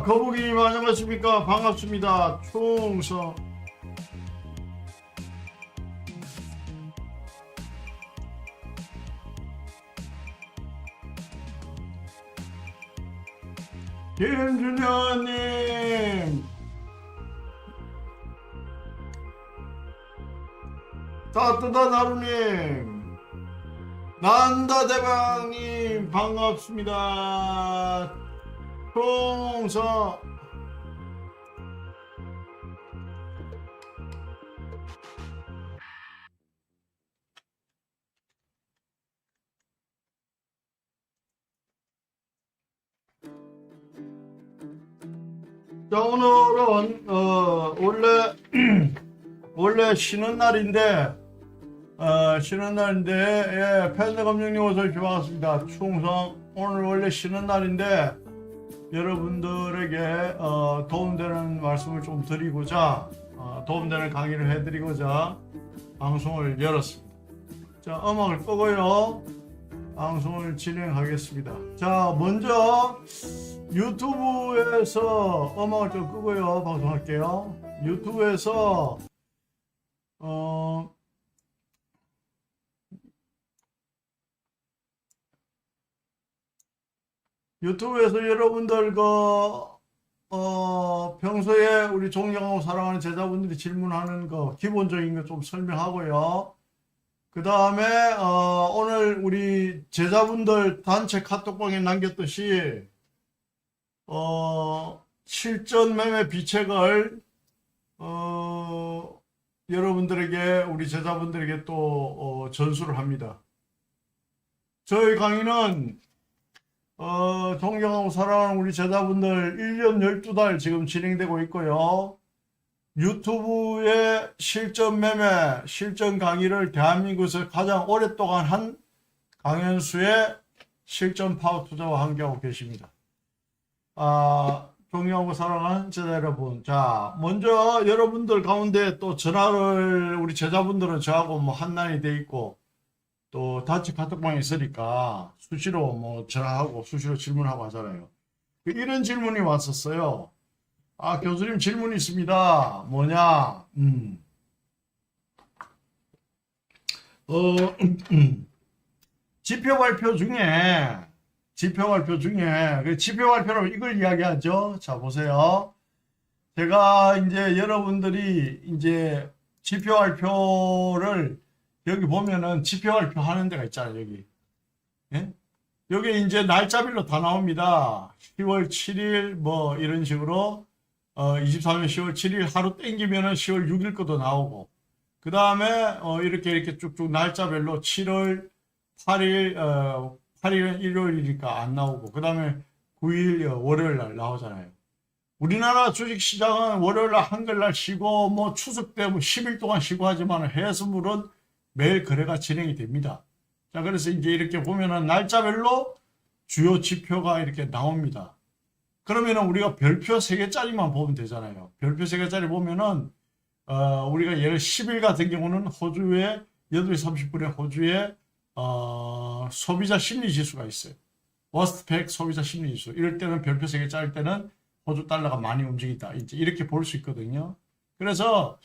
거북이님 안녕하십니까. 반갑습니다. 충성. 김준현님, 따뜻한 하루님, 난다대방님 반갑습니다. 충성. 자, 오늘은 원래 쉬는 날인데 예, 팬더 검정님 어서 오십시오. 반갑습니다. 충성. 오늘 원래 쉬는 날인데 여러분들에게 도움되는 말씀을 좀 드리고자 도움되는 강의를 해드리고자 방송을 열었습니다. 자, 음악을 끄고요 방송을 진행하겠습니다. 자, 먼저 유튜브에서 음악을 좀 끄고요 방송할게요. 유튜브에서 여러분들 평소에 우리 존경하고 사랑하는 제자분들이 질문하는 거 기본적인 거 좀 설명하고요. 그 다음에 오늘 우리 제자분들 단체 카톡방에 남겼듯이 실전 매매 비책을 여러분들에게 우리 제자분들에게 또 전수를 합니다. 저희 강의는 존경하고 사랑하는 우리 제자분들 1년 12달 지금 진행되고 있고요. 유튜브의 실전 매매, 실전 강의를 대한민국에서 가장 오랫동안 한 강연수의 실전 파워 투자와 함께하고 계십니다. 존경하고 사랑하는 제자 여러분. 자, 먼저 여러분들 가운데 또 전화를 우리 제자분들은 저하고 뭐 한난이 돼 있고 또 단체 카톡방에 있으니까 수시로 뭐 전화하고 수시로 질문하고 하잖아요. 이런 질문이 왔었어요. 교수님 질문이 있습니다. 뭐냐? 지표 발표 중에 그 지표 발표로 이걸 이야기하죠. 자, 보세요. 제가 이제 여러분들이 이제 지표 발표를 여기 보면은 지표 발표 하는 데가 있잖아요. 여기. 예? 여기 이제 날짜별로 다 나옵니다. 10월 7일 뭐 이런 식으로 23일 10월 7일 하루 땡기면은 10월 6일 것도 나오고 그 다음에 이렇게 쭉쭉 날짜별로 7월 8일 8일은 일요일이니까 안 나오고 그 다음에 9일 월요일 날 나오잖아요. 우리나라 주식시장은 월요일 날 한글날 쉬고 뭐 추석 때 뭐 10일 동안 쉬고 하지만 해수물은 매일 거래가 진행이 됩니다. 자, 그래서 이제 이렇게 보면은 날짜별로 주요 지표가 이렇게 나옵니다. 그러면은 우리가 별표 3개짜리만 보면 되잖아요. 별표 3개짜리 보면은 우리가 예를 10일 같은 경우는 호주에 8시 30분에 호주에 소비자 심리 지수가 있어요. 워스트 팩 소비자 심리 지수. 이럴 때는 별표 3개짜리 때는 호주 달러가 많이 움직인다. 이제 이렇게 볼 수 있거든요. 그래서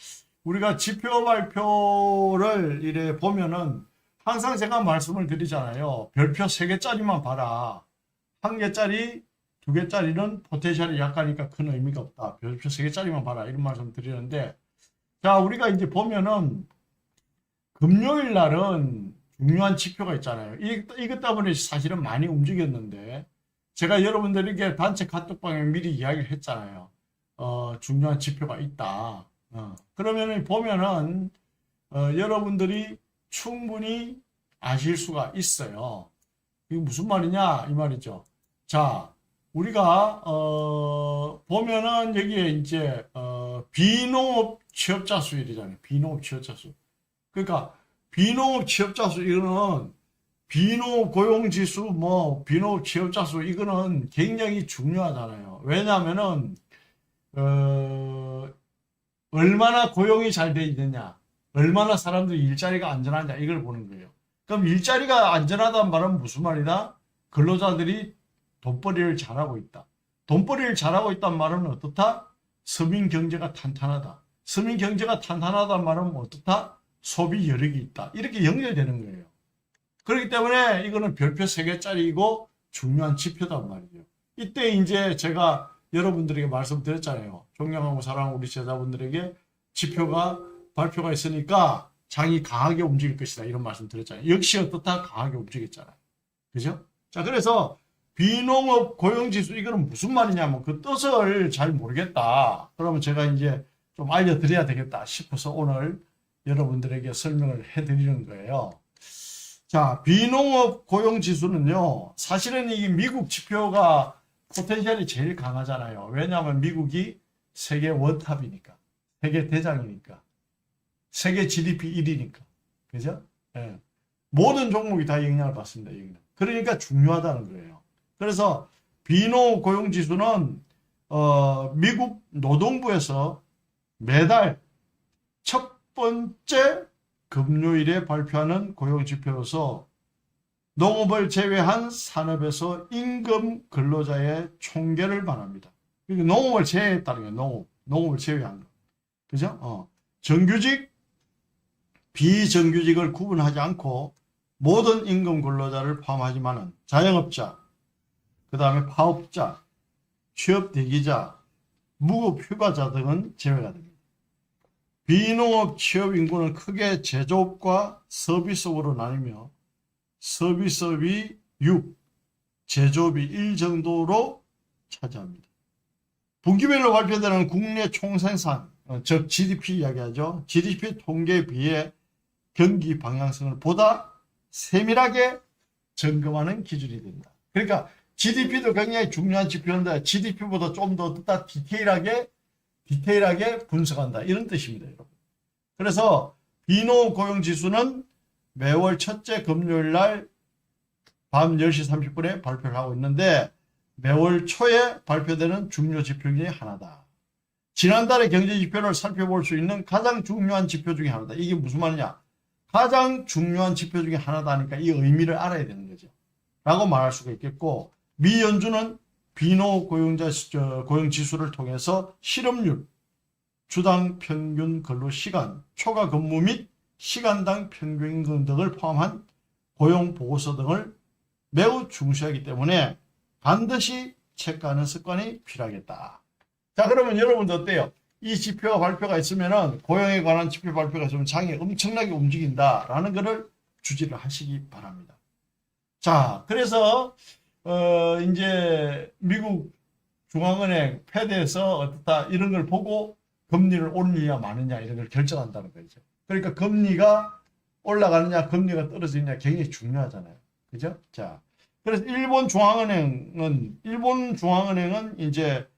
우리가 지표 발표를 이래 보면은 항상 제가 말씀을 드리잖아요. 별표 3개짜리만 봐라. 1개짜리, 2개짜리는 포텐셜이 약하니까 큰 의미가 없다. 별표 3개짜리만 봐라. 이런 말씀 드리는데, 자, 우리가 이제 보면은 금요일 날은 중요한 지표가 있잖아요. 이것 때문에 사실은 많이 움직였는데, 제가 여러분들에게 단체 카톡방에 미리 이야기를 했잖아요. 중요한 지표가 있다. 그러면은 보면은 여러분들이 충분히 아실 수가 있어요. 이게 무슨 말이냐 이 말이죠. 자, 우리가 보면은 여기에 이제 비농업 취업자 수율이잖아요. 비농업 취업자 수. 그러니까 비농업 취업자 수 이거는 비농업 고용지수 뭐 비농업 취업자 수 이거는 굉장히 중요하잖아요. 왜냐하면은 얼마나 고용이 잘 돼 있느냐, 얼마나 사람들이 일자리가 안전하냐 이걸 보는 거예요. 그럼 일자리가 안전하다는 말은 무슨 말이다? 근로자들이 돈벌이를 잘하고 있다. 돈벌이를 잘하고 있다는 말은 어떻다? 서민 경제가 탄탄하다. 서민 경제가 탄탄하다는 말은 어떻다? 소비 여력이 있다. 이렇게 연결되는 거예요. 그렇기 때문에 이거는 별표 3개짜리이고 중요한 지표단 말이죠. 이때 이제 제가 여러분들에게 말씀드렸잖아요. 존경하고 사랑하는 우리 제자분들에게 지표가 발표가 있으니까 장이 강하게 움직일 것이다. 이런 말씀 드렸잖아요. 역시 어떻다? 강하게 움직였잖아요. 그죠? 자, 그래서 비농업 고용지수 이거는 무슨 말이냐면 그 뜻을 잘 모르겠다. 그러면 제가 이제 좀 알려드려야 되겠다 싶어서 오늘 여러분들에게 설명을 해드리는 거예요. 자, 비농업 고용지수는요, 사실은 이 미국 지표가 포텐셜이 제일 강하잖아요. 왜냐하면 미국이 세계 원탑이니까, 세계 대장이니까, 세계 GDP 1위니까. 그죠? 예. 모든 종목이 다 영향을 받습니다. 여기는. 그러니까 중요하다는 거예요. 그래서 비농업 고용지수는 미국 노동부에서 매달 첫 번째 금요일에 발표하는 고용지표로서 농업을 제외한 산업에서 임금 근로자의 총계를 말합니다. 그러니까 농업을 제외했다는 거예요. 농업을 제외한 거. 그죠? 정규직, 비정규직을 구분하지 않고 모든 임금 근로자를 포함하지만은 자영업자, 그 다음에 파업자, 취업 대기자, 무급 휴가자 등은 제외가 됩니다. 비농업 취업 인구는 크게 제조업과 서비스업으로 나뉘며 서비스업이 6, 제조업이 1 정도로 차지합니다. 분기별로 발표되는 국내 총생산, 즉 GDP 이야기하죠. GDP 통계에 비해 경기 방향성을 보다 세밀하게 점검하는 기준이 된다. 그러니까 GDP도 굉장히 중요한 지표인데 GDP보다 좀 더 디테일하게 분석한다. 이런 뜻입니다, 여러분. 그래서 비농업 고용지수는 매월 첫째 금요일 날 밤 10시 30분에 발표를 하고 있는데 매월 초에 발표되는 중요 지표 중에 하나다. 지난달의 경제지표를 살펴볼 수 있는 가장 중요한 지표 중에 하나다. 이게 무슨 말이냐? 가장 중요한 지표 중에 하나다 하니까 이 의미를 알아야 되는 거죠. 라고 말할 수가 있겠고, 미 연준은 비농업 고용지수를 통해서 실업률, 주당 평균 근로시간, 초과 근무 및 시간당 평균임금 등을 포함한 고용보고서 등을 매우 중시하기 때문에 반드시 체크하는 습관이 필요하겠다. 자, 그러면 여러분도 어때요? 이 지표가 발표가 있으면은 고용에 관한 지표 발표가 있으면 장이 엄청나게 움직인다라는 것을 주지를 하시기 바랍니다. 자, 그래서 이제 미국 중앙은행 패드에서 어떻다 이런 걸 보고 금리를 올리냐 마느냐 이런 걸 결정한다는 거죠. 그러니까 금리가 올라가느냐 금리가 떨어지느냐 굉장히 중요하잖아요. 그죠? 자, 그래서 일본 중앙은행은 이제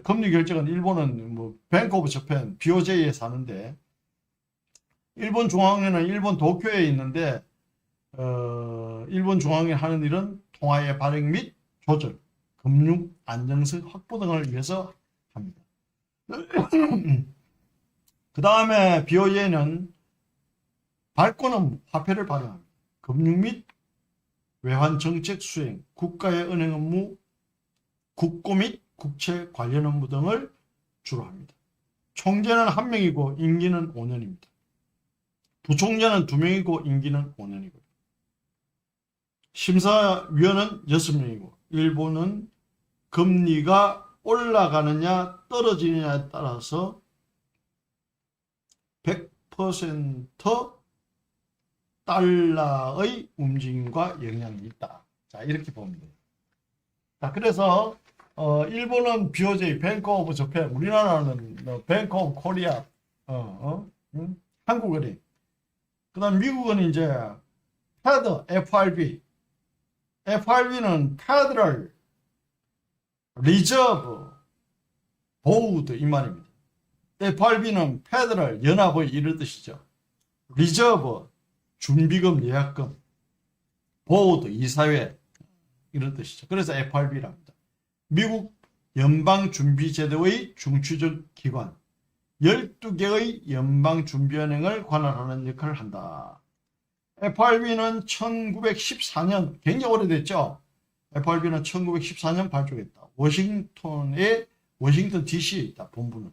금리 결정은 일본은 뭐 뱅크 오브 저팬 BOJ에서 하는데 일본 중앙은행은 일본 도쿄에 있는데 일본 중앙은행이 하는 일은 통화의 발행 및 조절, 금융 안정성 확보 등을 위해서 합니다. 그 다음에 BOJ는 발권은 화폐를 발행합니다. 금융 및 외환 정책 수행, 국가의 은행 업무, 국고 및 국채 관련 업무 등을 주로 합니다. 총재는 1명이고 임기는 5년입니다. 부총재는 2명이고 임기는 5년이고요. 심사위원은 6명이고 일본은 금리가 올라가느냐 떨어지느냐에 따라서 100% 달러의 움직임과 영향이 있다. 자, 이렇게 보면 돼요. 자, 그래서 일본은 BOJ, 뱅크 오브 저팬, 우리나라는 뱅크 오브 코리아, 한국은행. 그 다음 미국은 이제 패드, FRB. FRB는 페더럴 리저브 보드 이 말입니다. FRB는 페더럴 연합의 이런 뜻이죠. 리저브 준비금 예약금, 보드 이사회 이런 뜻이죠. 그래서 FRB랍니다. 미국 연방준비제도의 중추적 기관 12개의 연방준비은행을 관할하는 역할을 한다. FRB는 1914년 굉장히 오래됐죠. FRB는 1914년 발족했다. 워싱턴 DC에 있다. 본부는.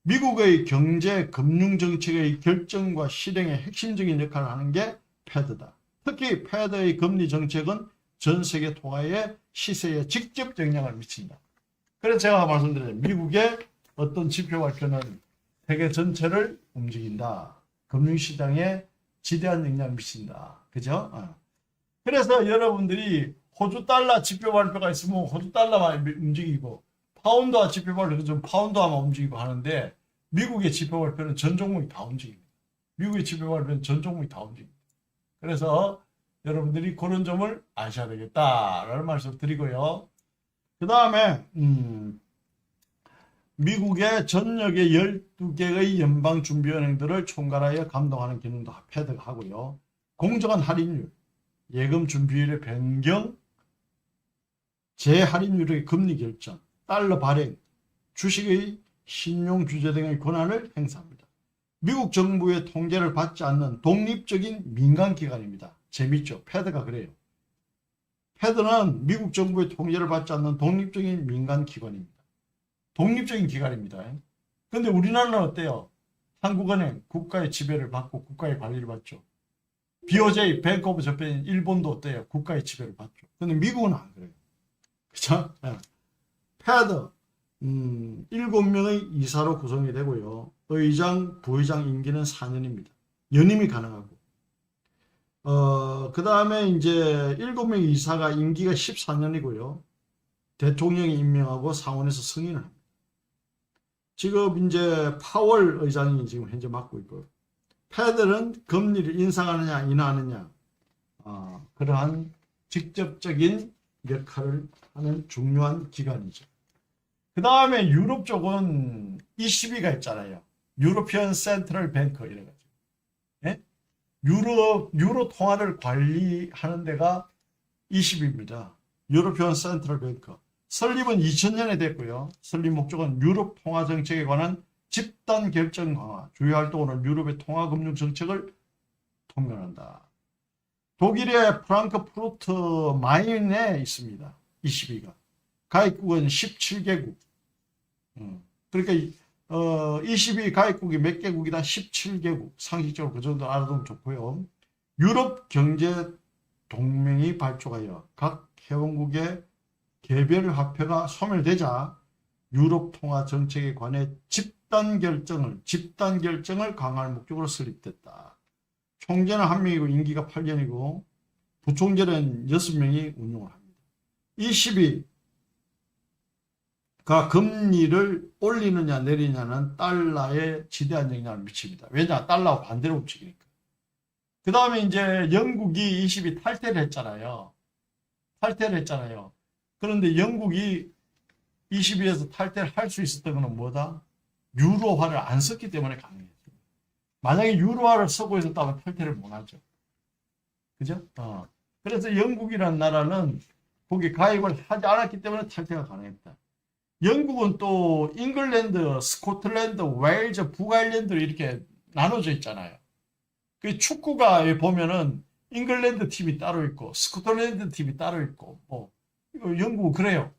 미국의 경제 금융 정책의 결정과 실행에 핵심적인 역할을 하는 게 패드다. 특히 패드의 금리 정책은 전 세계 통화의 시세에 직접 영향을 미친다. 그래서 제가 말씀드려요. 미국의 어떤 지표 발표는 세계 전체를 움직인다. 금융시장에 지대한 영향을 미친다. 그죠? 그래서 여러분들이 호주 달러 지표 발표가 있으면 호주 달러만 움직이고 파운드와 지표 발표는 좀 파운드와만 움직이고 하는데 미국의 지표 발표는 전 종목이 다 움직입니다. 미국의 지표 발표는 전 종목이 다 움직입니다. 그래서 여러분들이 그런 점을 아셔야 되겠다라는 말씀을 드리고요. 그 다음에 미국의 전역의 12개의 연방준비은행들을 총괄하여 감독하는 기능도 패드가 하고요. 공정한 할인율, 예금 준비율의 변경, 재할인율의 금리 결정, 달러 발행, 주식의 신용 규제 등의 권한을 행사합니다. 미국 정부의 통제를 받지 않는 독립적인 민간기관입니다. 재밌죠? 패드가 그래요. 패드는 미국 정부의 통제를 받지 않는 독립적인 민간기관입니다. 독립적인 기관입니다. 그런데 우리나라는 어때요? 한국은행 국가의 지배를 받고 국가의 관리를 받죠. BOJ, 뱅크 오브 저펜, 일본도 어때요? 국가의 지배를 받죠. 근데 미국은 안 그래요. 그쵸? 패드, 7명의 이사로 구성이 되고요. 의장, 부의장 임기는 4년입니다. 연임이 가능하고. 그 다음에 이제 7명의 이사가 임기가 14년이고요. 대통령이 임명하고 상원에서 승인을 합니다. 지금 이제 파월 의장이 지금 현재 맡고 있고, 패드는 금리를 인상하느냐 인하하느냐 그러한 직접적인 역할을 하는 중요한 기관이죠. 그 다음에 유럽 쪽은 ECB가 있잖아요. 유로피언 센트럴 뱅크 이래가지고, 예? 유로 통화를 관리하는 데가 ECB입니다. 유로피언 센트럴 뱅크. 설립은 2000년에 됐고요. 설립 목적은 유럽 통화 정책에 관한 집단 결정 강화, 주요 활동으로 유럽의 통화 금융 정책을 통면한다. 독일의 프랑크푸르트 마인에 있습니다. ECB가. 가입국은 17개국. 그러니까 ECB 가입국이 몇 개국이다? 17개국. 상식적으로 그 정도 알아두면 좋고요. 유럽 경제 동맹이 발족하여 각 회원국의 개별 화폐가 소멸되자 유럽 통화 정책에 관해 집단 결정을 강화할 목적으로 설립됐다. 총재는 1명이고 임기가 8년이고 부총재는 6명이 운영을 합니다. ECB가 금리를 올리느냐 내리느냐는 달러에 지대한 영향을 미칩니다. 왜냐? 달러와 반대로 움직이니까. 그 다음에 이제 영국이 ECB 탈퇴를 했잖아요. 그런데 영국이 ECB에서 탈퇴를 할 수 있었던 것은 뭐다? 유로화를 안 썼기 때문에 가능했죠. 만약에 유로화를 쓰고 있었다면 탈퇴를 못 하죠. 그죠? 그래서 영국이라는 나라는 거기 가입을 하지 않았기 때문에 탈퇴가 가능했다. 영국은 또 잉글랜드, 스코틀랜드, 웨일즈, 북아일랜드 이렇게 나눠져 있잖아요. 그 축구가 보면은 잉글랜드 팀이 따로 있고 스코틀랜드 팀이 따로 있고 영국은 그래요.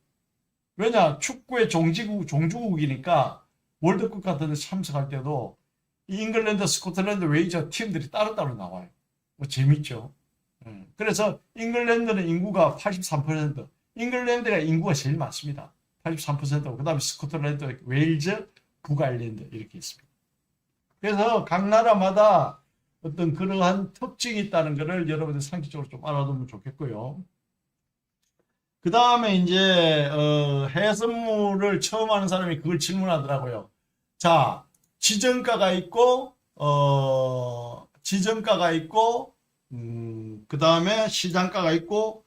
왜냐? 축구의 종주국이니까 월드컵 같은 데 참석할 때도 잉글랜드, 스코틀랜드, 웨일즈 팀들이 따로따로 나와요. 재밌죠? 그래서 잉글랜드는 인구가 83%, 잉글랜드가 인구가 제일 많습니다. 83%고 그 다음에 스코틀랜드, 웨일즈, 북아일랜드 이렇게 있습니다. 그래서 각 나라마다 어떤 그러한 특징이 있다는 것을 여러분들 상식적으로 좀 알아두면 좋겠고요. 그 다음에 이제 해외 선물을 처음 하는 사람이 그걸 질문하더라고요. 자, 지정가가 있고 그 다음에 시장가가 있고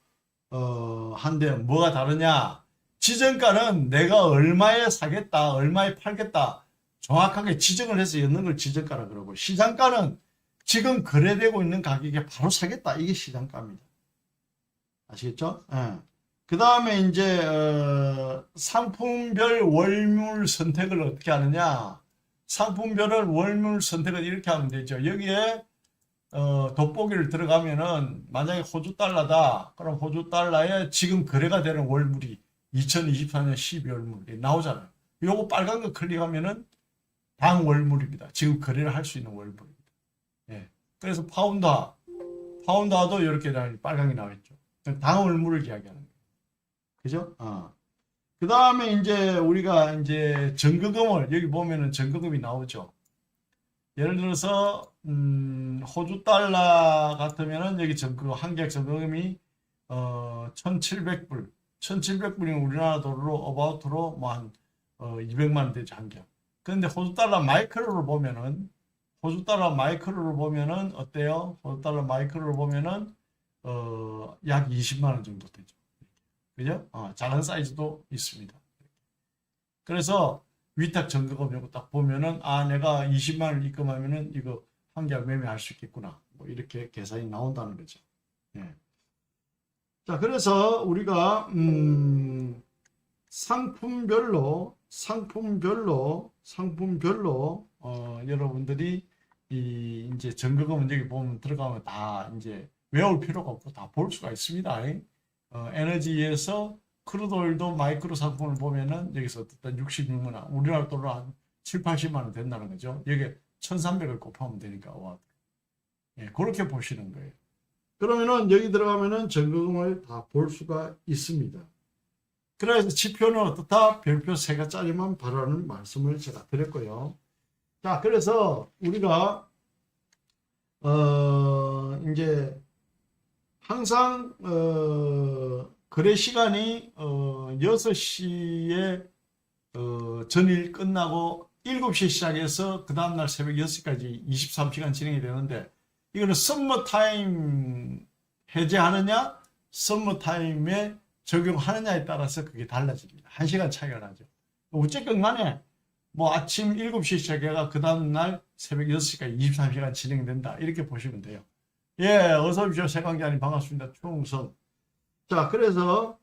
한데 뭐가 다르냐? 지정가는 내가 얼마에 사겠다, 얼마에 팔겠다 정확하게 지정을 해서 였는 걸 지정가라 그러고, 시장가는 지금 거래되고 있는 가격에 바로 사겠다, 이게 시장가입니다. 아시겠죠? 예. 그 다음에 이제 상품별 월물 선택을 어떻게 하느냐? 상품별을 월물 선택을 이렇게 하면 되죠. 여기에 돋보기를 들어가면은 만약에 호주 달러다. 그럼 호주 달러에 지금 거래가 되는 월물이 2024년 12월물이 나오잖아요. 요거 빨간 거 클릭하면은 당 월물입니다. 지금 거래를 할 수 있는 월물입니다. 예. 그래서 파운드화도 이렇게 빨강이 나와있죠. 당 월물을 이야기하는 거예요. 그죠? 그 다음에 이제 우리가 이제 전거금을 여기 보면은 전거금이 나오죠. 예를 들어서 호주 달러 같으면은 여기 한계약 전거금이 1,700불. 1,700불이면 우리나라 돈으로 어바웃으로 뭐 한 200만 원 되죠, 한계약. 그런데 호주 달러 마이크로를 보면은 어때요? 호주 달러 마이크로를 보면은 약 20만 원 정도 되죠. 그죠? 작은 사이즈도 있습니다. 그래서 위탁 전거금 이거 딱 보면은 내가 20만 원을 입금하면은 이거 한계약 매매할 수 있겠구나. 뭐 이렇게 계산이 나온다는 거죠. 예. 자, 그래서 우리가 상품별로 여러분들이 이제 전거금은 여기 보면 들어가면 다 이제 외울 필요가 없고 다 볼 수가 있습니다. 에너지에서 크루드오일도 마이크로 상품을 보면은 여기서 일단 66만 원, 우리나라 돈으로 한 7, 80만 원 된다는 거죠. 여기에 1,300을 곱하면 되니까 예, 그렇게 보시는 거예요. 그러면은 여기 들어가면은 전거금을 다 볼 수가 있습니다. 그래서 지표는 어떻다? 별표 3개짜리만 바라는 말씀을 제가 드렸고요. 자, 그래서 우리가 이제 항상 거래 시간이 6시에 전일 끝나고 7시에 시작해서 그 다음날 새벽 6시까지 23시간 진행이 되는데, 이거는 썸머타임 해제하느냐 썸머타임에 적용하느냐에 따라서 그게 달라집니다. 1시간 차이가 나죠. 어쨌든 간에 뭐 아침 7시에 시작해가 그 다음날 새벽 6시까지 23시간 진행된다, 이렇게 보시면 돼요. 예, 어서 오십시오. 세강기아님 반갑습니다. 총선. 자, 그래서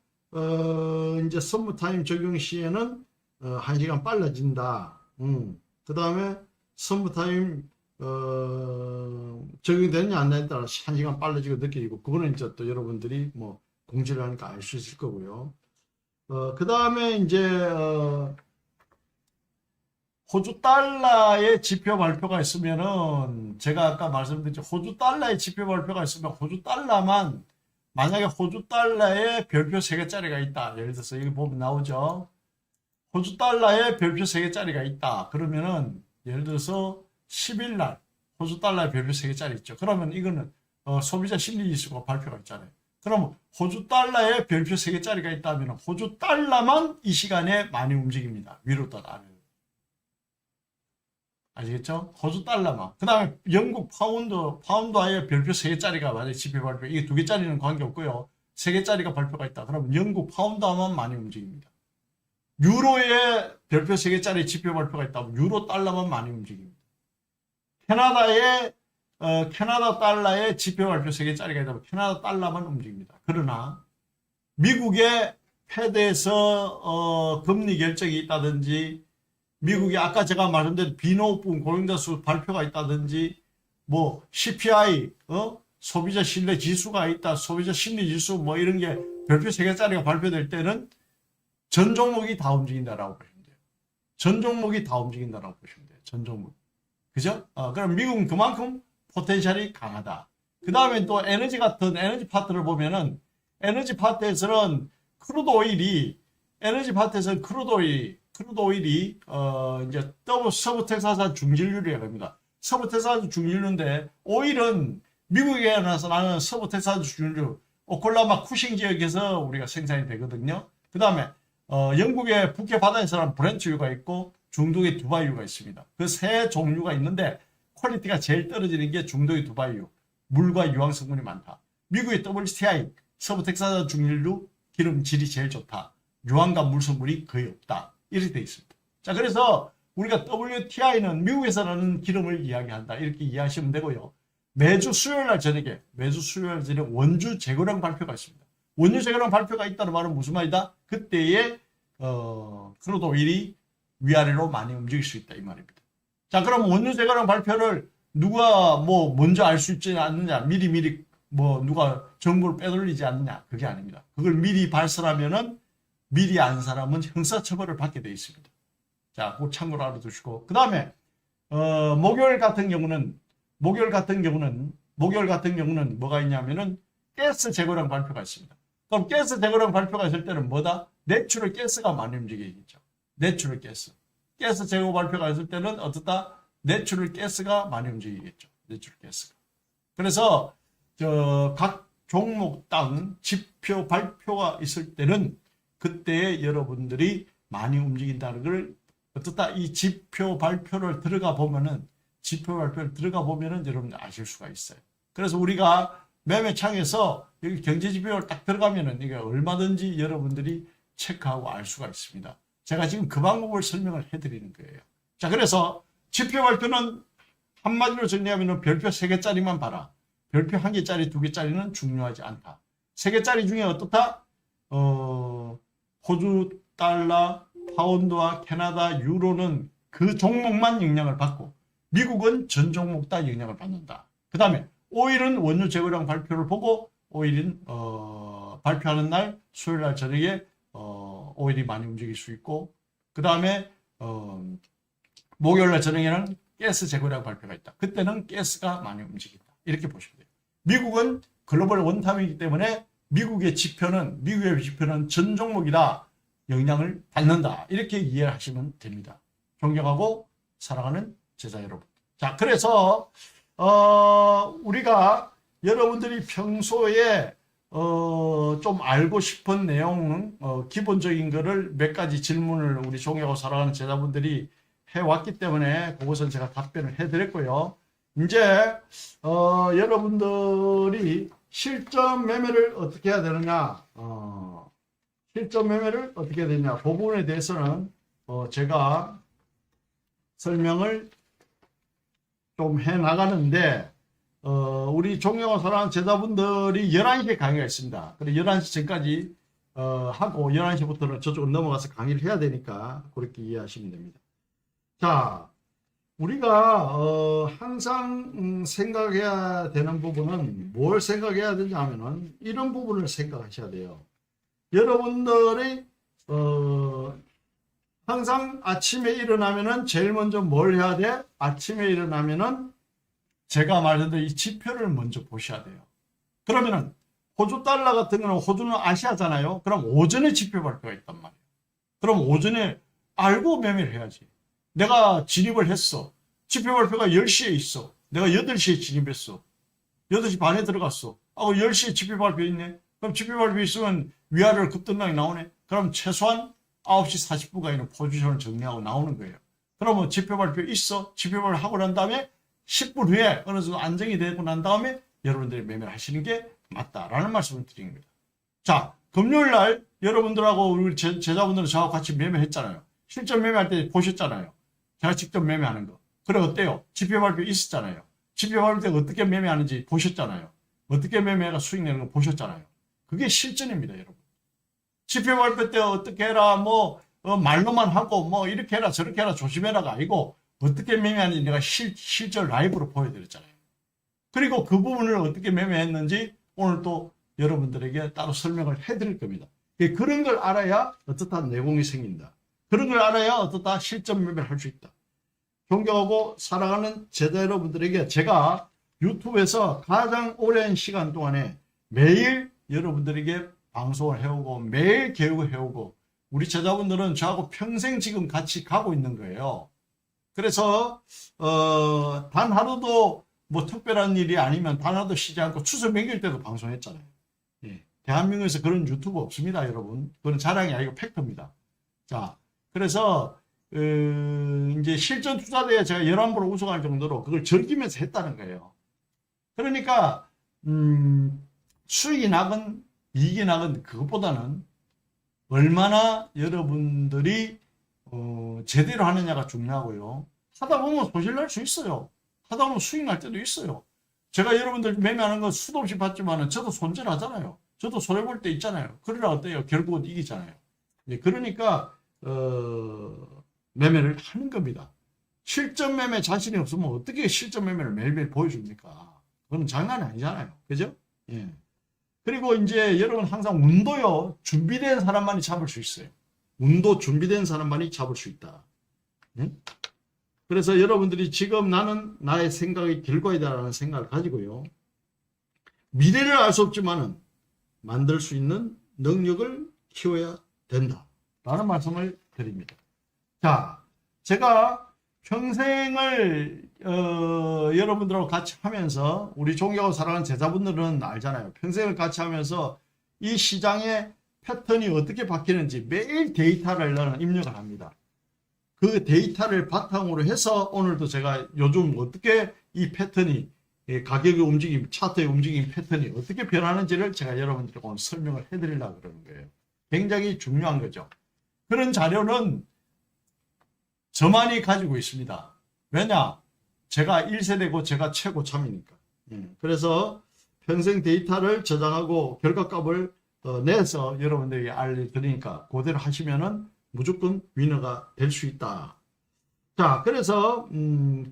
이제 썸머타임 적용 시에는 1시간 빨라진다. 그 다음에 썸머타임 적용이 되느냐 안 되느냐에 따라 1시간 빨라지고 느껴지고, 그거는 이제 또 여러분들이 뭐 공지를 하니까 알 수 있을 거고요. 그 다음에 이제 호주 달러의 지표 발표가 있으면은, 제가 아까 말씀드렸죠. 호주 달러의 지표 발표가 있으면 호주 달러만, 만약에 호주 달러에 별표 3개짜리가 있다. 예를 들어서 여기 보면 나오죠. 호주 달러에 별표 3개짜리가 있다. 그러면은 예를 들어서 10일 날 호주 달러에 별표 3개짜리 있죠. 그러면 이거는 소비자 심리지수가 발표가 있잖아요. 그럼 호주 달러에 별표 3개짜리가 있다면 호주 달러만 이 시간에 많이 움직입니다. 위로 떠다 아래로. 아시겠죠? 호주 달러만. 그 다음에 영국 파운드와의 별표 3개짜리가 만약에 지표 발표, 이게 2개짜리는 관계없고요. 3개짜리가 발표가 있다. 그러면 영국 파운드와만 많이 움직입니다. 유로에 별표 3개짜리 지표 발표가 있다면 유로 달러만 많이 움직입니다. 캐나다 달러에 지표 발표 3개짜리가 있다면 캐나다 달러만 움직입니다. 그러나 미국의 패드에서 금리 결정이 있다든지, 미국이 아까 제가 말씀드린 비노분 고용자 수 발표가 있다든지, 뭐 CPI 소비자 신뢰 지수가 있다, 소비자 심리 지수 뭐 이런 게 별표 3개짜리가 발표될 때는 전 종목이 다 움직인다라고 보시면 돼요. 전 종목이 다 움직인다라고 보시면 돼요. 전 종목. 그죠? 그럼 미국은 그만큼 포텐셜이 강하다. 그 다음에 또 에너지 같은 에너지 파트를 보면은, 에너지 파트에서는 크루드 오일이 이제 서부 텍사스 중진율이라고 합니다. 서부 텍사스 중진율인데, 오일은 미국에 나서 나는 서부 텍사스 중진율, 오클라호마 쿠싱 지역에서 우리가 생산이 되거든요. 그 다음에 영국의 북해 바다에서는 브렌트유가 있고 중동의 두바이유가 있습니다. 그 세 종류가 있는데 퀄리티가 제일 떨어지는 게 중동의 두바이유, 물과 유황 성분이 많다. 미국의 WTI, 서부 텍사스 중진율 기름질이 제일 좋다. 유황과 물 성분이 거의 없다. 이렇게 되어 있습니다. 자, 그래서 우리가 WTI는 미국에서 나는 기름을 이야기한다. 이렇게 이해하시면 되고요. 매주 수요일 날 저녁에 원주 재고량 발표가 있습니다. 원유 재고량 발표가 있다는 말은 무슨 말이다? 그때에 크루드 오일이 위아래로 많이 움직일 수 있다, 이 말입니다. 자, 그럼 원유 재고량 발표를 누가 뭐 먼저 알 수 있지 않느냐, 미리 뭐 누가 정보를 빼돌리지 않느냐, 그게 아닙니다. 그걸 미리 발설하면은 미리 안 사람은 형사처벌을 받게 되어 있습니다. 자, 그 참고로 알아두시고. 그 다음에 목요일 같은 경우는 뭐가 있냐면은 가스 제거량 발표가 있습니다. 그럼 가스 제거량 발표가 있을 때는 뭐다? 내추럴 가스가 많이 움직이겠죠. 내추럴 가스. 가스 제거 발표가 있을 때는 어떻다? 내추럴 가스가 많이 움직이겠죠. 내추럴 가스가. 그래서 각 종목당 지표 발표가 있을 때는 그때 여러분들이 많이 움직인다는 걸 어떻다? 이 지표 발표를 들어가 보면은 여러분들 아실 수가 있어요. 그래서 우리가 매매창에서 여기 경제지표를 딱 들어가면은 이게 얼마든지 여러분들이 체크하고 알 수가 있습니다. 제가 지금 그 방법을 설명을 해드리는 거예요. 자, 그래서 지표 발표는 한마디로 정리하면 별표 3개짜리만 봐라. 별표 1개짜리, 2개짜리는 중요하지 않다. 3개짜리 중에 어떻다? 호주, 달러, 파운드와 캐나다, 유로는 그 종목만 영향을 받고 미국은 전 종목 다 영향을 받는다. 그 다음에 오일은 원유 제거량 발표를 보고 오일은 발표하는 날 수요일 날 저녁에 오일이 많이 움직일 수 있고 그 다음에 목요일 날 저녁에는 가스 제거량 발표가 있다. 그때는 가스가 많이 움직인다. 이렇게 보시면 돼요. 미국은 글로벌 원탑이기 때문에 미국의 지표는 전 종목이다. 영향을 받는다. 이렇게 이해하시면 됩니다. 존경하고 사랑하는 제자 여러분. 자, 그래서 우리가 여러분들이 평소에 좀 알고 싶은 내용, 기본적인 거를 몇 가지 질문을 우리 존경하고 사랑하는 제자분들이 해왔기 때문에 그것은 제가 답변을 해드렸고요. 이제 여러분들이 실전 매매를 어떻게 해야 되느냐, 실전 매매를 어떻게 해야 되냐, 그 부분에 대해서는 제가 설명을 좀 해 나가는데 우리 존경하고 사랑하는 제자분들이 11시에 강의가 있습니다. 그래서 11시 전까지 하고 11시부터는 저쪽으로 넘어가서 강의를 해야 되니까 그렇게 이해하시면 됩니다. 자, 우리가 항상 생각해야 되는 부분은 뭘 생각해야 되냐 하면은 이런 부분을 생각하셔야 돼요. 여러분들이 항상 아침에 일어나면은 제일 먼저 뭘 해야 돼? 아침에 일어나면은 제가 말했던 이 지표를 먼저 보셔야 돼요. 그러면은 호주 달러 같은 경우는 호주는 아시아잖아요. 그럼 오전에 지표 발표가 있단 말이에요. 그럼 오전에 알고 매매를 해야지. 내가 진입을 했어. 지표 발표가 10시에 있어. 내가 8시에 진입했어. 8시 반에 들어갔어. 10시에 지표 발표 있네. 그럼 지표 발표 있으면 위아래로 급등락이 나오네. 그럼 최소한 9시 40분까지는 포지션을 정리하고 나오는 거예요. 그러면 지표 발표 있어. 지표 발표 하고 난 다음에 10분 후에 어느 정도 안정이 되고 난 다음에 여러분들이 매매를 하시는 게 맞다라는 말씀을 드리는 겁니다. 자, 금요일 날 여러분들하고 우리 제자분들은 저하고 같이 매매했잖아요. 실전 매매할 때 보셨잖아요. 제가 직접 매매하는 거. 그래 어때요? 지표 발표 있었잖아요. 지표 발표 때 어떻게 매매하는지 보셨잖아요. 어떻게 매매가 수익 내는 거 보셨잖아요. 그게 실전입니다, 여러분. 지표 발표 때 어떻게 해라, 말로만 하고, 이렇게 해라, 저렇게 해라, 조심해라가 아니고, 어떻게 매매하는지 내가 실전 라이브로 보여드렸잖아요. 그리고 그 부분을 어떻게 매매했는지 오늘 또 여러분들에게 따로 설명을 해드릴 겁니다. 그런 걸 알아야 어떻다 내공이 생긴다. 그런 걸 알아야 어떻다 실전 매매를 할 수 있다. 존경하고 사랑하는 제자 여러분들에게 제가 유튜브에서 가장 오랜 시간 동안에 매일 여러분들에게 방송을 해오고 매일 교육을 해오고 우리 제자분들은 저하고 평생 지금 같이 가고 있는 거예요. 그래서 단 하루도 특별한 일이 아니면 단 하루도 쉬지 않고 추석 명절 때도 방송했잖아요. 예. 대한민국에서 그런 유튜브 없습니다, 여러분. 그건 자랑이 아니고 팩트입니다. 자, 그래서 이제 실전 투자대에 제가 11번 우승할 정도로 그걸 즐기면서 했다는 거예요. 그러니까 수익이 나건 이익이 나건 그것보다는 얼마나 여러분들이 제대로 하느냐가 중요하고요. 하다 보면 소실 날 수 있어요. 하다 보면 수익 날 때도 있어요. 제가 여러분들 매매하는 거 수도 없이 봤지만 저도 손절하잖아요. 저도 손해볼 때 있잖아요. 그러나 어때요? 결국은 이기잖아요. 그러니까 매매를 하는 겁니다. 실전 매매 자신이 없으면 어떻게 실전 매매를 매일매일 보여줍니까? 그건 장난이 아니잖아요. 그죠? 예. 그리고 이제 여러분 항상 운도요, 준비된 사람만이 잡을 수 있어요. 운도 준비된 사람만이 잡을 수 있다. 예? 그래서 여러분들이 지금 나는 나의 생각의 결과이다라는 생각을 가지고요. 미래를 알 수 없지만은 만들 수 있는 능력을 키워야 된다. 라는 말씀을 드립니다. 자, 제가 평생을 여러분들하고 같이 하면서 우리 존경하고 사랑하는 제자분들은 알잖아요. 평생을 같이 하면서 이 시장의 패턴이 어떻게 바뀌는지 매일 데이터를 나는 입력을 합니다. 그 데이터를 바탕으로 해서 오늘도 제가 요즘 어떻게 이 패턴이 가격의 움직임, 차트의 움직임 패턴이 어떻게 변하는지를 제가 여러분들께 오늘 설명을 해드리려고 그러는 거예요. 굉장히 중요한 거죠. 그런 자료는 저만이 가지고 있습니다. 왜냐? 제가 1세대고 제가 최고참이니까. 그래서 평생 데이터를 저장하고 결과값을 내서 여러분들에게 알려드리니까 그대로 하시면은 무조건 위너가 될 수 있다. 자, 그래서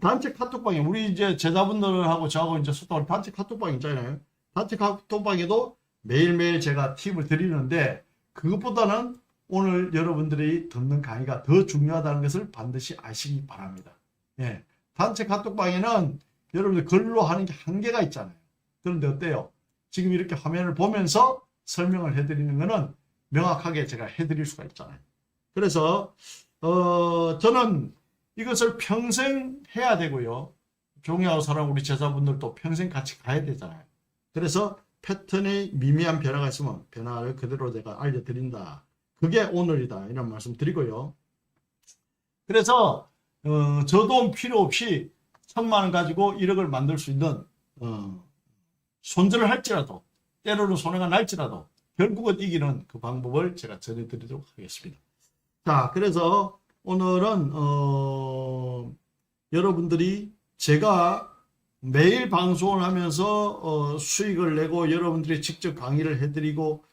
단체 카톡방에 우리 이제 제자분들하고 저하고 이제 소통하는 단체 카톡방 있잖아요. 단체 카톡방에도 매일매일 제가 팁을 드리는데 그것보다는 오늘 여러분들이 듣는 강의가 더 중요하다는 것을 반드시 아시기 바랍니다. 예. 단체 카톡방에는 여러분들 글로 하는 게 한계가 있잖아요. 그런데 어때요? 지금 이렇게 화면을 보면서 설명을 해드리는 거는 명확하게 제가 해드릴 수가 있잖아요. 그래서 저는 이것을 평생 해야 되고요. 종이하고 사랑 우리 제자분들도 평생 같이 가야 되잖아요. 그래서 패턴의 미미한 변화가 있으면 변화를 그대로 제가 알려드린다. 그게 오늘이다. 이런 말씀 드리고요. 그래서 저 돈 필요 없이 1,000만 원 가지고 1억을 만들 수 있는 손절을 할지라도 때로는 손해가 날지라도 결국은 이기는 그 방법을 제가 전해드리도록 하겠습니다. 자, 그래서 오늘은 여러분들이 제가 매일 방송을 하면서 수익을 내고 여러분들이 직접 강의를 해드리고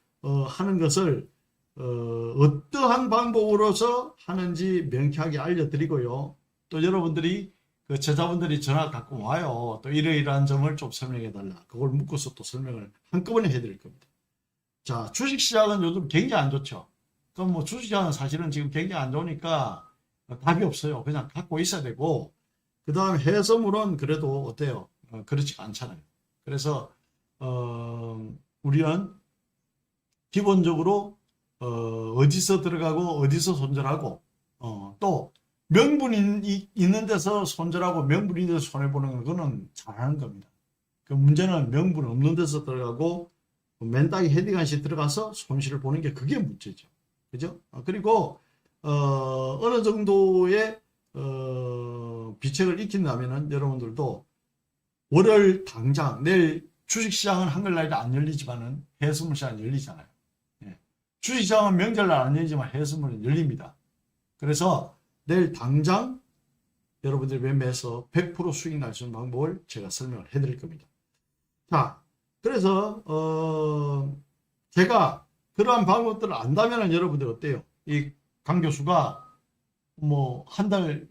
하는 것을 어떠한 방법으로서 하는지 명쾌하게 알려드리고요. 또 여러분들이 그 제자분들이 전화 갖고 와요. 또 이러이러한 점을 좀 설명해 달라. 그걸 묶어서 또 설명을 한꺼번에 해드릴 겁니다. 자, 주식시장은 요즘 굉장히 안 좋죠. 그럼 뭐 주식시장은 사실은 지금 굉장히 안 좋으니까 답이 없어요. 그냥 갖고 있어야 되고 그 다음에 해서물은 그래도 어때요? 그렇지가 않잖아요. 그래서 우리는 기본적으로 어디서 들어가고 어디서 손절하고 또 명분이 있는 데서 손절하고 명분이 있는 데서 손해보는 거는 잘하는 겁니다. 그 문제는 명분 없는 데서 들어가고 맨땅에 헤딩한시 들어가서 손실을 보는 게 그게 문제죠. 그죠? 그리고 어느 정도의 비책을 익힌다면은 여러분들도 월요일 당장 내일 주식시장은 한글날에 안 열리지만은 해수물시장은 열리잖아요. 예. 주식시장은 명절날 안 열리지만 해수물은 열립니다. 그래서 내일 당장 여러분들이 매매해서 100% 수익 날 수 있는 방법을 제가 설명을 해드릴 겁니다. 자, 그래서 제가 그러한 방법들을 안다면 여러분들 어때요? 이 강 교수가 뭐 한 달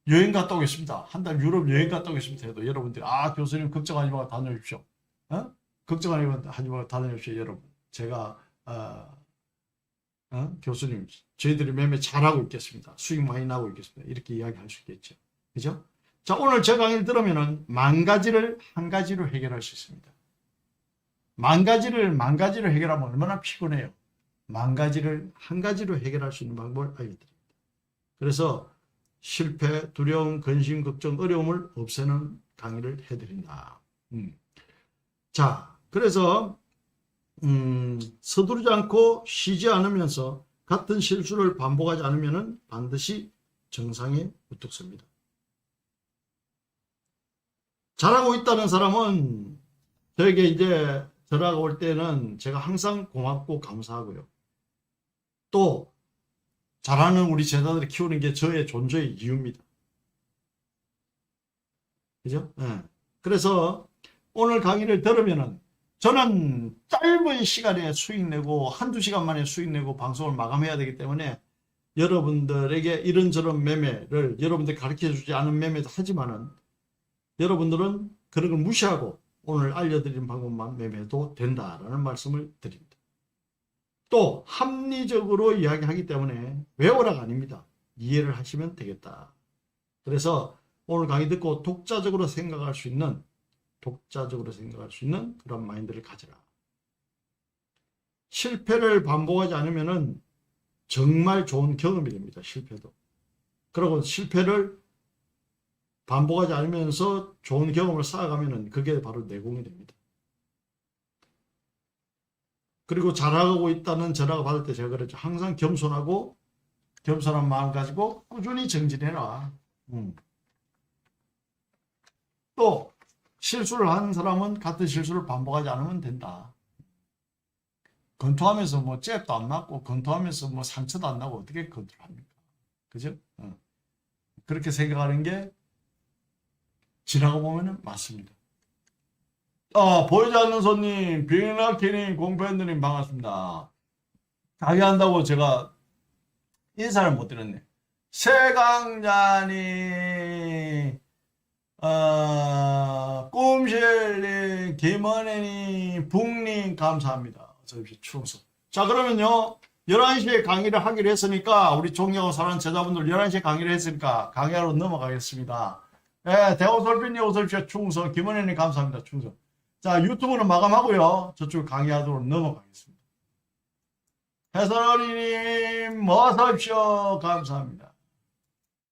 여행 갔다 오겠습니다. 한 달 유럽 여행 갔다 오겠습니다 해도 여러분들이 교수님 걱정하지 말고 다녀오십시오. 걱정하지 말고 다녀오십시오. 여러분 제가 교수님 저희들이 매매 잘하고 있겠습니다. 수익 많이 나고 있겠습니다. 이렇게 이야기할 수 있겠죠. 그죠? 자, 오늘 제 강의를 들으면은 만 가지를 한 가지로 해결할 수 있습니다. 만 가지를 해결하면 얼마나 피곤해요. 만 가지를 한 가지로 해결할 수 있는 방법을 알려드립니다. 그래서 실패, 두려움, 근심, 걱정, 어려움을 없애는 강의를 해드린다. 자, 그래서 서두르지 않고 쉬지 않으면서 같은 실수를 반복하지 않으면 반드시 정상에 우뚝 섭니다. 잘하고 있다는 사람은 저에게 이제 전화가 올 때는 제가 항상 고맙고 감사하고요. 또 잘하는 우리 제자들을 키우는 게 저의 존재의 이유입니다. 그죠? 네. 그래서 오늘 강의를 들으면은 저는 짧은 시간에 수익 내고 한두 시간 만에 수익 내고 방송을 마감해야 되기 때문에 여러분들에게 이런저런 매매를 여러분들 가르쳐주지 않은 매매도 하지만은 여러분들은 그런 걸 무시하고 오늘 알려드린 방법만 매매도 된다라는 말씀을 드립니다. 또 합리적으로 이야기하기 때문에 외워라가 아닙니다. 이해를 하시면 되겠다. 그래서 오늘 강의 듣고 독자적으로 생각할 수 있는 그런 마인드를 가져라. 실패를 반복하지 않으면은 정말 좋은 경험이 됩니다. 실패도. 그리고 실패를 반복하지 않으면서 좋은 경험을 쌓아가면은 그게 바로 내공이 됩니다. 그리고 잘하고 있다는 전화가 받을 때 제가 그랬죠. 항상 겸손한 마음 가지고 꾸준히 정진해라. 또 실수를 한 사람은 같은 실수를 반복하지 않으면 된다. 건투하면서 뭐 잽도 안 맞고 건투하면서 뭐 상처도 안 나고 어떻게 건투를 합니까? 그죠? 그렇게 생각하는 게 지나고 보면은 맞습니다. 보이지 않는 손님, 빅라키님, 공팬들님 반갑습니다. 강의한다고 제가 인사를 못 드렸네. 세강자님, 꿈실님, 김은혜님, 북님 감사합니다. 어서오십시오. 추워서. 자, 그러면요 11시에 강의를 하기로 했으니까 우리 존경하고 사랑하는 제자분들 11시에 강의를 했으니까 강의하러 넘어가겠습니다. 예, 대호설빈님 어서오십시오. 충성. 김은혜님 감사합니다. 충성. 자, 유튜브는 마감하고요. 저쪽 강의하도록 넘어가겠습니다. 해설이님 어서오십시오. 감사합니다.